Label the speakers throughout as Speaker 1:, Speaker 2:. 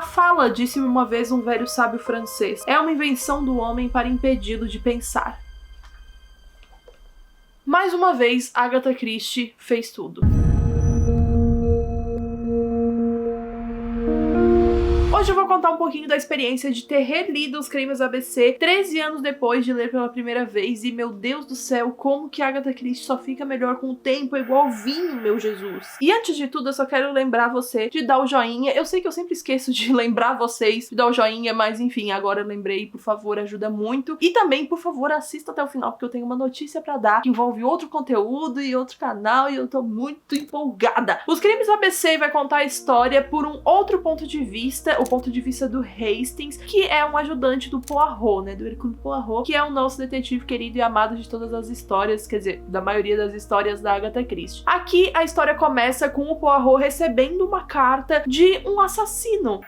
Speaker 1: fala, disse-me uma vez um velho sábio francês, é uma invenção do homem para impedi-lo de pensar. Mais uma vez, Agatha Christie fez tudo. Hoje eu vou contar um pouquinho da experiência de ter relido Os Crimes ABC 13 anos depois de ler pela primeira vez, e meu Deus do céu, como que Agatha Christie só fica melhor com o tempo, é igual vinho, meu Jesus. E antes de tudo, eu só quero lembrar você de dar o joinha. Eu sei que eu sempre esqueço de lembrar vocês de dar o joinha, mas enfim, agora eu lembrei, por favor, ajuda muito. E também, por favor, assista até o final, porque eu tenho uma notícia pra dar que envolve outro conteúdo e outro canal, e eu tô muito empolgada. Os Crimes ABC vai contar a história por um outro ponto de vista, o ponto de vista do Hastings, que é um ajudante do Poirot, né, do Hercule Poirot, que é o nosso detetive querido e amado de todas as histórias, quer dizer, da maioria das histórias da Agatha Christie. Aqui a história começa com o Poirot recebendo uma carta de um assassino.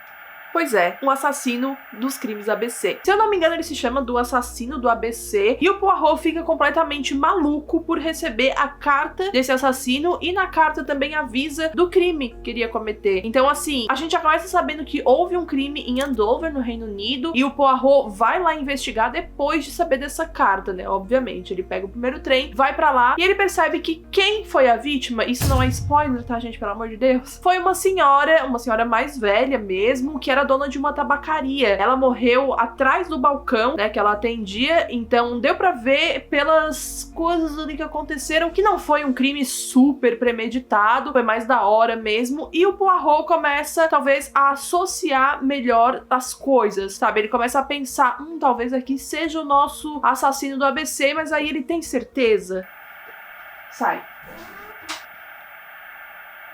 Speaker 1: Pois é, um assassino dos Crimes ABC. Se eu não me engano, ele se chama do Assassino do ABC, e o Poirot fica completamente maluco por receber a carta desse assassino, e na carta também avisa do crime que iria cometer. Então, assim, a gente já começa sabendo que houve um crime em Andover, no Reino Unido, e o Poirot vai lá investigar depois de saber dessa carta, né? Obviamente, ele pega o primeiro trem, vai pra lá, e ele percebe que quem foi a vítima, isso não é spoiler, tá, gente? Pelo amor de Deus. Foi uma senhora mais velha mesmo, que era dona de uma tabacaria. Ela morreu atrás do balcão, né, que ela atendia, então deu pra ver pelas coisas ali que aconteceram que não foi um crime super premeditado, foi mais da hora mesmo, e o Poirot começa, talvez, a associar melhor as coisas, sabe? Ele começa a pensar, talvez aqui seja o nosso assassino do ABC, mas aí ele tem certeza? Sai.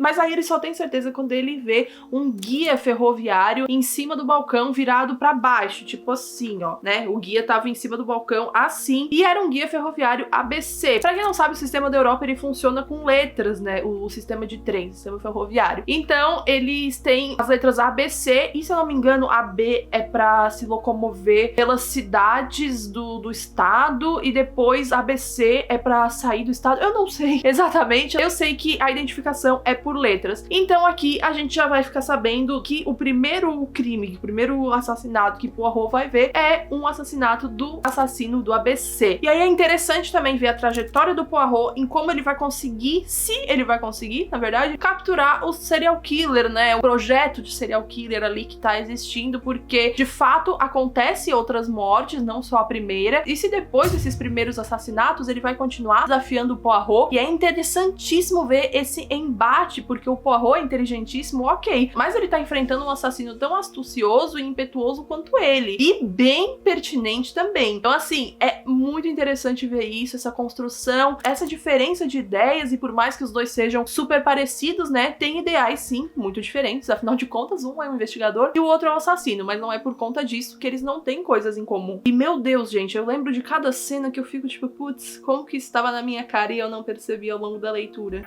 Speaker 1: Mas aí ele só tem certeza quando ele vê um guia ferroviário em cima do balcão virado pra baixo, tipo assim, ó, né? O guia tava em cima do balcão assim, e era um guia ferroviário ABC. Pra quem não sabe, o sistema da Europa, ele funciona com letras, né? O sistema de trem, o sistema ferroviário. Então, eles têm as letras ABC, e se eu não me engano, a B é pra se locomover pelas cidades do estado, e depois a BC é pra sair do estado. Eu não sei exatamente, eu sei que a identificação é por letras. Então aqui a gente já vai ficar sabendo que o primeiro crime, o primeiro assassinato que Poirot vai ver é um assassinato do assassino do ABC. E aí é interessante também ver a trajetória do Poirot em como ele vai conseguir, se ele vai conseguir, na verdade, capturar o serial killer, né? O projeto de serial killer ali que tá existindo, porque de fato acontece outras mortes, não só a primeira, e se depois desses primeiros assassinatos ele vai continuar desafiando o Poirot, e é interessantíssimo ver esse embate, porque o Poirot é inteligentíssimo, ok, mas ele tá enfrentando um assassino tão astucioso e impetuoso quanto ele, e bem pertinente também. Então, assim, é muito interessante ver isso, essa construção, essa diferença de ideias, e por mais que os dois sejam super parecidos, né, tem ideais, sim, muito diferentes, afinal de contas, um é um investigador e o outro é um assassino, mas não é por conta disso que eles não têm coisas em comum. E, meu Deus, gente, eu lembro de cada cena que eu fico tipo, putz, como que isso estava na minha cara e eu não percebi ao longo da leitura?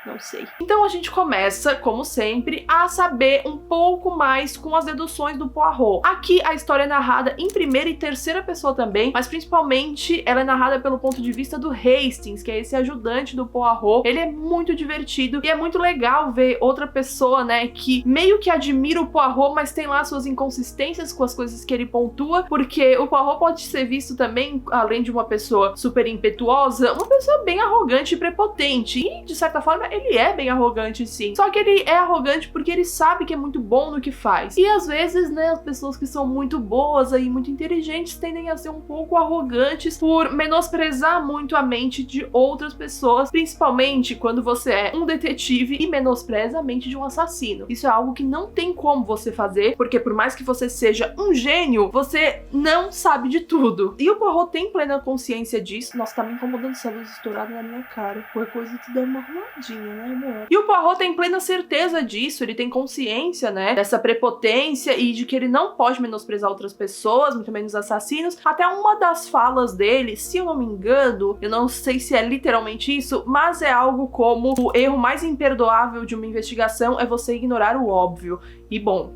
Speaker 1: Não sei. Então a gente começa, como sempre, a saber um pouco mais com as deduções do Poirot. Aqui a história é narrada em primeira e terceira pessoa também, mas principalmente ela é narrada pelo ponto de vista do Hastings, que é esse ajudante do Poirot. Ele é muito divertido e é muito legal ver outra pessoa, né, que meio que admira o Poirot, mas tem lá suas inconsistências com as coisas que ele pontua, porque o Poirot pode ser visto também, além de uma pessoa super impetuosa, uma pessoa bem arrogante e prepotente, e de certa forma ele é bem arrogante, sim. Só que ele é arrogante porque ele sabe que é muito bom no que faz. E às vezes, né, as pessoas que são muito boas e muito inteligentes tendem a ser um pouco arrogantes por menosprezar muito a mente de outras pessoas, principalmente quando você é um detetive e menospreza a mente de um assassino. Isso é algo que não tem como você fazer, porque por mais que você seja um gênio, você não sabe de tudo. E o Poirot tem plena consciência disso. Nossa, tá me incomodando essa luz estourada na minha cara. Qualquer coisa te dá uma arrumadinha, né, amor? E o Poirot tem plena certeza disso, ele tem consciência, né, dessa prepotência e de que ele não pode menosprezar outras pessoas, muito menos assassinos. Até uma das falas dele, se eu não me engano, eu não sei se é literalmente isso, mas é algo como: o erro mais imperdoável de uma investigação é você ignorar o óbvio. E bom,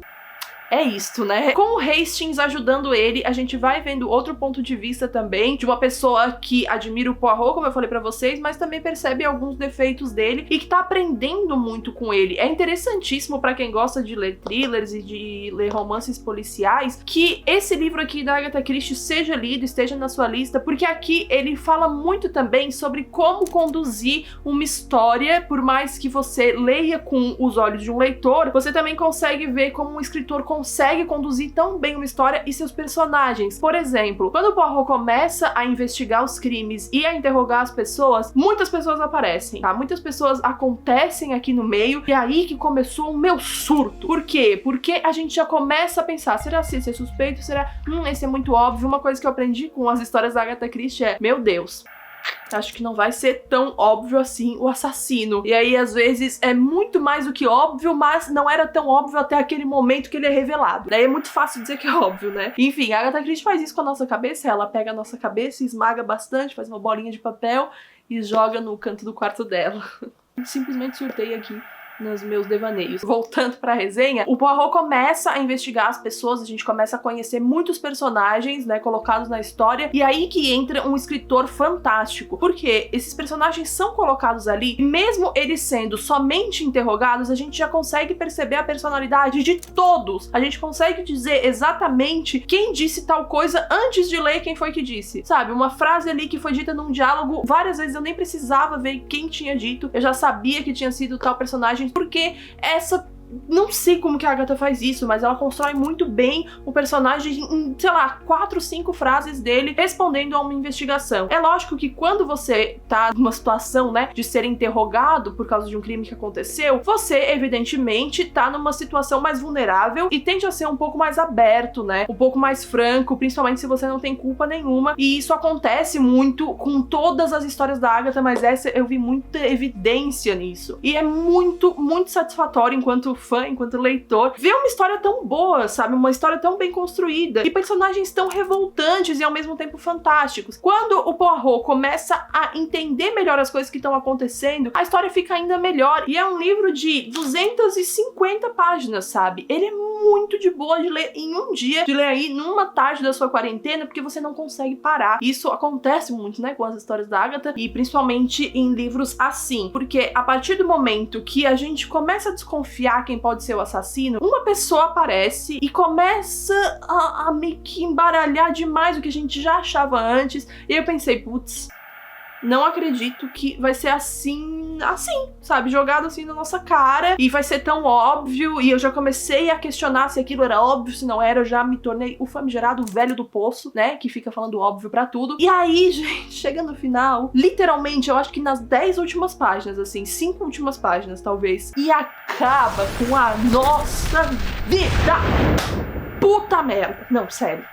Speaker 1: é isto, né? Com o Hastings ajudando ele, a gente vai vendo outro ponto de vista também, de uma pessoa que admira o Poirot, como eu falei pra vocês, mas também percebe alguns defeitos dele e que tá aprendendo muito com ele. É interessantíssimo pra quem gosta de ler thrillers e de ler romances policiais, que esse livro aqui da Agatha Christie seja lido, esteja na sua lista, porque aqui ele fala muito também sobre como conduzir uma história. Por mais que você leia com os olhos de um leitor, você também consegue ver como um escritor consegue conduzir tão bem uma história e seus personagens. Por exemplo, quando o Poirot começa a investigar os crimes e a interrogar as pessoas, muitas pessoas aparecem, tá? Muitas pessoas acontecem aqui no meio, e é aí que começou o meu surto. Por quê? Porque a gente já começa a pensar, será que esse é suspeito? Será? Esse é muito óbvio. Uma coisa que eu aprendi com as histórias da Agatha Christie é, meu Deus, acho que não vai ser tão óbvio assim o assassino. E aí, às vezes, é muito mais do que óbvio, mas não era tão óbvio até aquele momento que ele é revelado. Daí é muito fácil dizer que é óbvio, né? Enfim, a Agatha Christie faz isso com a nossa cabeça. Ela pega a nossa cabeça, esmaga bastante, faz uma bolinha de papel e joga no canto do quarto dela. Simplesmente surtei aqui nos meus devaneios. Voltando pra resenha, o Poirot começa a investigar as pessoas, a gente começa a conhecer muitos personagens, né, colocados na história, e aí que entra um escritor fantástico, porque esses personagens são colocados ali, e mesmo eles sendo somente interrogados, a gente já consegue perceber a personalidade de todos. A gente consegue dizer exatamente quem disse tal coisa antes de ler quem foi que disse. Sabe, uma frase ali que foi dita num diálogo, várias vezes eu nem precisava ver quem tinha dito, eu já sabia que tinha sido tal personagem, porque essa... Não sei como que a Agatha faz isso, mas ela constrói muito bem o personagem em, sei lá, 4, 5 frases dele respondendo a uma investigação. É lógico que quando você tá numa situação, né, de ser interrogado por causa de um crime que aconteceu, você, evidentemente, tá numa situação mais vulnerável e tende a ser um pouco mais aberto, né, um pouco mais franco, principalmente se você não tem culpa nenhuma. E isso acontece muito com todas as histórias da Agatha, mas essa eu vi muita evidência nisso. E é muito, muito satisfatório enquanto fã, enquanto leitor, ver uma história tão boa, sabe? Uma história tão bem construída e personagens tão revoltantes e ao mesmo tempo fantásticos. Quando o Poirot começa a entender melhor as coisas que estão acontecendo, a história fica ainda melhor. E é um livro de 250 páginas, sabe? Ele é muito de boa de ler em um dia, de ler aí numa tarde da sua quarentena, porque você não consegue parar. Isso acontece muito, né, com as histórias da Agatha, e principalmente em livros assim, porque a partir do momento que a gente começa a desconfiar quem pode ser o assassino, uma pessoa aparece e começa a meio que embaralhar demais o que a gente já achava antes, e eu pensei, putz, não acredito que vai ser assim, sabe, jogado assim na nossa cara, e vai ser tão óbvio, e eu já comecei a questionar se aquilo era óbvio, se não era, eu já me tornei o famigerado velho do poço, né, que fica falando óbvio pra tudo. E aí, gente, chega no final, literalmente, eu acho que nas 10 últimas páginas, assim, 5 últimas páginas, talvez, e acaba com a nossa vida! Puta merda! Não, sério.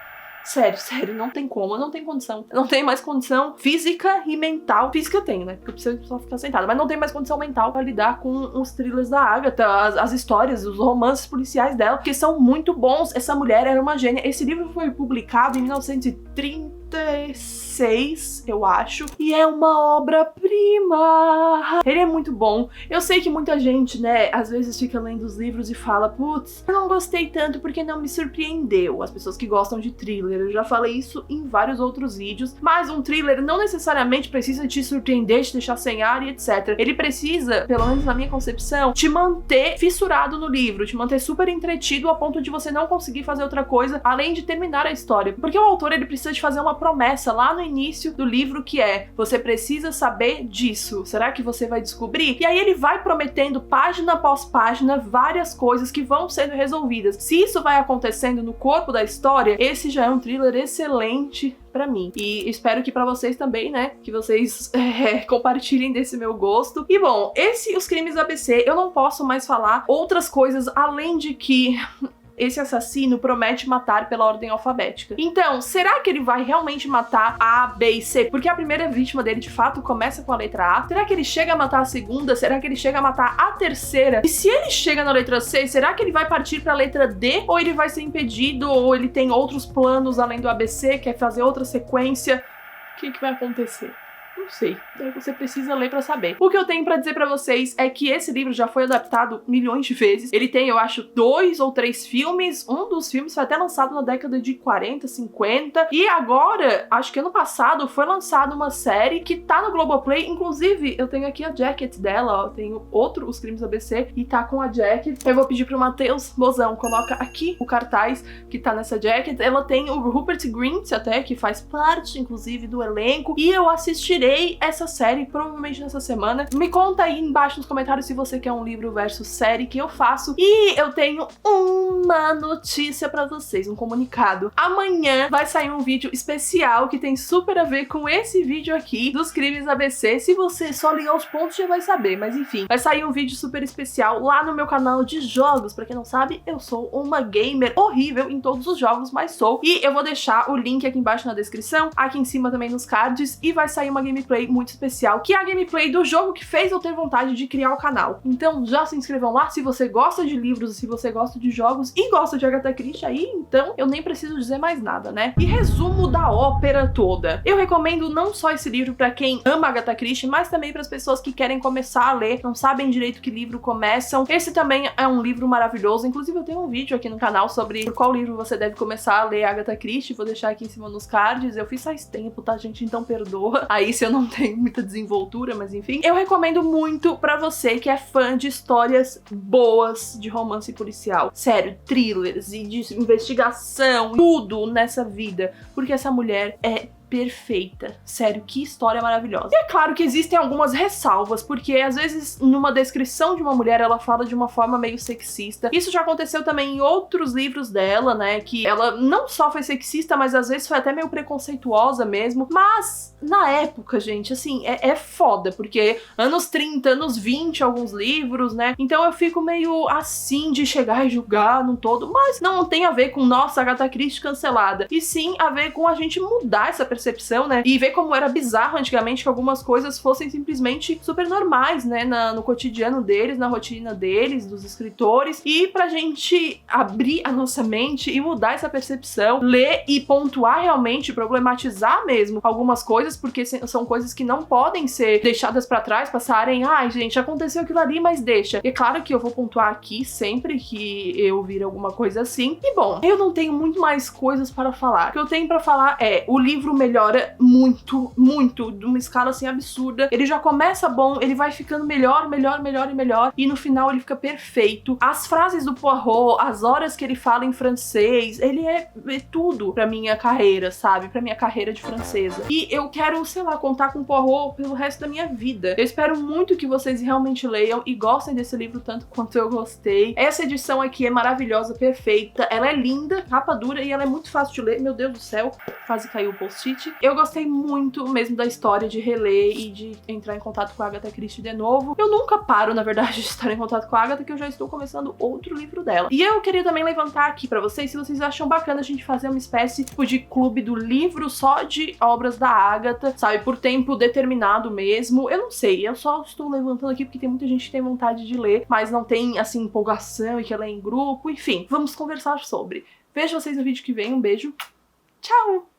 Speaker 1: Sério, não tem como, eu não tenho condição. Eu não tenho mais condição física e mental. Física eu tenho, né? Porque eu preciso só ficar sentada. Mas não tenho mais condição mental pra lidar com os thrillers da Agatha, as histórias, os romances policiais dela, que são muito bons. Essa mulher era uma gênia. Esse livro foi publicado em 1936, eu acho, e é uma obra-prima. Ele é muito bom. Eu sei que muita gente, né, às vezes fica lendo os livros e fala, putz, eu não gostei tanto porque não me surpreendeu. As pessoas que gostam de thriller, eu já falei isso em vários outros vídeos, mas um thriller não necessariamente precisa te surpreender, te deixar sem ar e etc. Ele precisa, pelo menos na minha concepção, te manter fissurado no livro, te manter super entretido a ponto de você não conseguir fazer outra coisa além de terminar a história. Porque o autor, ele precisa te fazer uma promessa lá no início do livro, que é, você precisa saber disso. Será que você vai descobrir? E aí ele vai prometendo página após página várias coisas que vão sendo resolvidas. Se isso vai acontecendo no corpo da história, esse já é um thriller excelente pra mim. E espero que pra vocês também, né? Que vocês compartilhem desse meu gosto. E bom, Os Crimes da ABC, eu não posso mais falar outras coisas além de que esse assassino promete matar pela ordem alfabética. Então, será que ele vai realmente matar A, B e C? Porque a primeira vítima dele, de fato, começa com a letra A. Será que ele chega a matar a segunda? Será que ele chega a matar a terceira? E se ele chega na letra C, será que ele vai partir pra letra D? Ou ele vai ser impedido? Ou ele tem outros planos além do ABC? Quer fazer outra sequência? O que vai acontecer? Não sei. Você precisa ler pra saber. O que eu tenho pra dizer pra vocês é que esse livro já foi adaptado milhões de vezes. Ele tem, eu acho, 2 ou 3 filmes. Um dos filmes foi até lançado na década de 40, 50. E agora, acho que ano passado, foi lançada uma série que tá no Globoplay. Inclusive, eu tenho aqui a jacket dela, ó. Tenho outro, Os Crimes ABC, e tá com a jacket. Eu vou pedir pro Matheus Bozão, coloca aqui o cartaz que tá nessa jacket. Ela tem o Rupert Grint até, que faz parte, inclusive, do elenco. E eu assistirei essa série, provavelmente nessa semana. Me conta aí embaixo nos comentários se você quer um livro versus série que eu faço. E eu tenho uma notícia pra vocês, um comunicado. Amanhã vai sair um vídeo especial que tem super a ver com esse vídeo aqui dos Crimes ABC. Se você só ligar os pontos já vai saber, mas enfim. Vai sair um vídeo super especial lá no meu canal de jogos. Pra quem não sabe, eu sou uma gamer horrível em todos os jogos, mas sou. E eu vou deixar o link aqui embaixo na descrição, aqui em cima também nos cards, e vai sair uma gameplay muito especial, que é a gameplay do jogo que fez eu ter vontade de criar o canal. Então já se inscrevam lá, se você gosta de livros, se você gosta de jogos e gosta de Agatha Christie aí, então eu nem preciso dizer mais nada, né? E resumo da ópera toda. Eu recomendo não só esse livro pra quem ama Agatha Christie, mas também para as pessoas que querem começar a ler, não sabem direito que livro começam. Esse também é um livro maravilhoso, inclusive eu tenho um vídeo aqui no canal sobre por qual livro você deve começar a ler Agatha Christie, vou deixar aqui em cima nos cards. Eu fiz faz tempo, tá, gente? Então perdoa aí se eu não tenho muita desenvoltura, mas enfim. Eu recomendo muito pra você que é fã de histórias boas de romance policial. Sério, thrillers e de investigação, tudo nessa vida, porque essa mulher é perfeita. Sério, que história maravilhosa. E é claro que existem algumas ressalvas, porque às vezes numa descrição de uma mulher ela fala de uma forma meio sexista. Isso já aconteceu também em outros livros dela, né, que ela não só foi sexista, mas às vezes foi até meio preconceituosa mesmo. Mas na época, gente, assim, é foda, porque anos 30, anos 20, alguns livros, né, então eu fico meio assim de chegar e julgar no todo, mas não tem a ver com nossa, Agatha Christie cancelada, e sim a ver com a gente mudar essa percepção, né? E ver como era bizarro antigamente que algumas coisas fossem simplesmente super normais, né? No cotidiano deles, na rotina deles, dos escritores. E pra gente abrir a nossa mente e mudar essa percepção, ler e pontuar realmente, problematizar mesmo algumas coisas, porque são coisas que não podem ser deixadas pra trás, passarem, ai, gente, aconteceu aquilo ali, mas deixa. E é claro que eu vou pontuar aqui sempre que eu vir alguma coisa assim. E bom, eu não tenho muito mais coisas para falar. O que eu tenho pra falar é, o livro melhora muito, muito, de uma escala assim absurda. Ele já começa bom, ele vai ficando melhor, melhor, melhor e melhor, e no final ele fica perfeito. As frases do Poirot, as horas que ele fala em francês, ele é tudo pra minha carreira, sabe? Pra minha carreira de francesa. E eu quero, sei lá, contar com o Poirot pelo resto da minha vida. Eu espero muito que vocês realmente leiam e gostem desse livro tanto quanto eu gostei. Essa edição aqui é maravilhosa, perfeita, ela é linda, capa dura, e ela é muito fácil de ler. Meu Deus do céu, quase caiu o post-it. Eu gostei muito mesmo da história, de reler e de entrar em contato com a Agatha Christie de novo. Eu nunca paro, na verdade, de estar em contato com a Agatha, que eu já estou começando outro livro dela. E eu queria também levantar aqui pra vocês, se vocês acham bacana a gente fazer uma espécie de clube do livro só de obras da Agatha, sabe, por tempo determinado mesmo. Eu não sei, eu só estou levantando aqui porque tem muita gente que tem vontade de ler, mas não tem, assim, empolgação e quer ler em grupo. Enfim, vamos conversar sobre. Vejo vocês no vídeo que vem, um beijo, tchau!